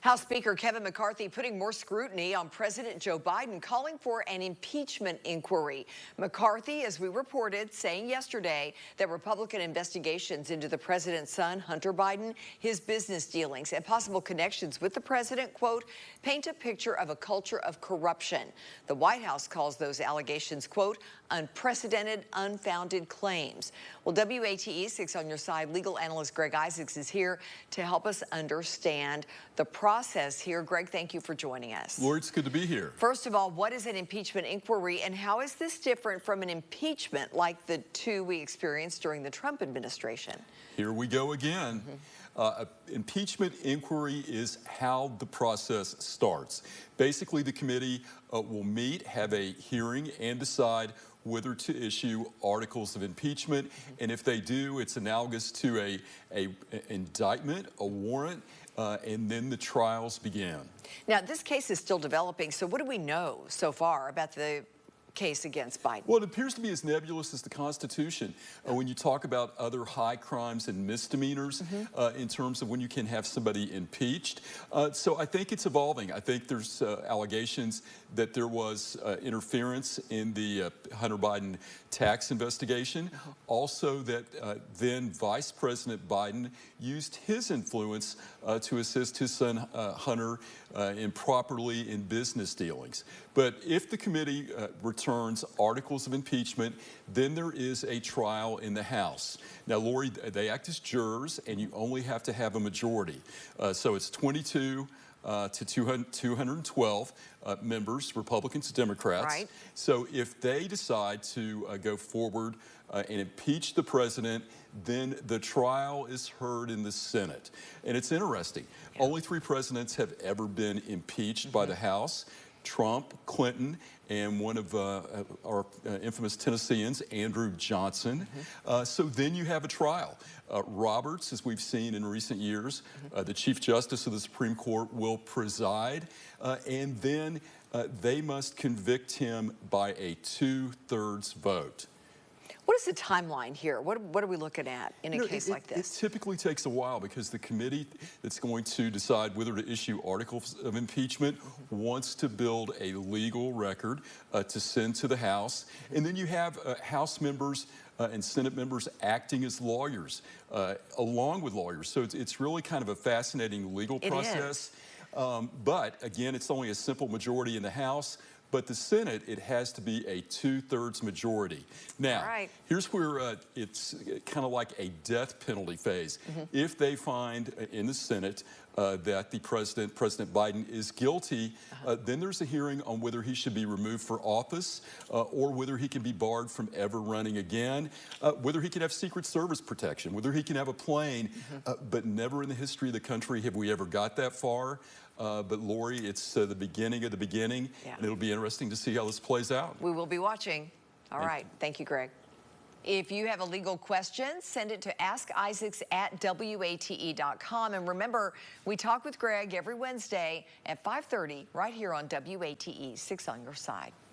House Speaker Kevin McCarthy putting more scrutiny on President Joe Biden, calling for an impeachment inquiry. McCarthy, as we reported, saying yesterday that Republican investigations into the president's son, Hunter Biden, his business dealings, and possible connections with the president, quote, paint a picture of a culture of corruption. The White House calls those allegations, quote, unprecedented, unfounded claims. Well, WATE 6 on your side legal analyst Greg Isaacs is here to help us understand the process here. Greg, thank you for joining us. Lord, it's good to be here. First of all, what is an impeachment inquiry and how is this different from an impeachment like the two we experienced during the Trump administration? Here we go again. Impeachment inquiry is how the process starts. Basically, the committee will meet, have a hearing, and decide whether to issue articles of impeachment. And if they do, it's analogous to a indictment, a warrant, and then the trials begin. Now, this case is still developing, so what do we know so far about the case against Biden? Well, it appears to be as nebulous as the Constitution when you talk about other high crimes and misdemeanors in terms of when you can have somebody impeached. So I think it's evolving. I think there's allegations that there was interference in the Hunter Biden tax investigation. Also that then Vice President Biden used his influence to assist his son Hunter improperly in business dealings. But if the committee returns articles of impeachment, then there is a trial in the House. Now, Lori, they act as jurors, and you only have to have a majority. So it's 22 to 212 members, Republicans, Democrats. Right. So if they decide to go forward and impeach the president, then the trial is heard in the Senate. And it's interesting. Yeah. Only 3 presidents have ever been impeached by the House: Trump, Clinton, and one of our infamous Tennesseans, Andrew Johnson. So then you have a trial. Roberts, as we've seen in recent years, the Chief Justice of the Supreme Court will preside, and then they must convict him by a 2/3 vote. What is the timeline here? What are we looking at in a case like this? It typically takes a while because the committee that's going to decide whether to issue articles of impeachment wants to build a legal record to send to the House. And then you have House members and Senate members acting as lawyers, along with lawyers. So it's really kind of a fascinating legal process. But again, it's only a simple majority in the House. But the Senate, it has to be a 2/3 majority. Now, here's where it's kind of like a death penalty phase. If they find in the Senate that the President Biden is guilty, then there's a hearing on whether he should be removed for office or whether he can be barred from ever running again, whether he can have Secret Service protection, whether he can have a plane, but never in the history of the country have we ever got that far. But Lori, it's the beginning of the beginning, and it'll be interesting to see how this plays out. We will be watching. All right. Thank you, Greg. If you have a legal question, send it to AskIsaacs@WATE.com. And remember, we talk with Greg every Wednesday at 5:30 right here on WATE 6 on your side.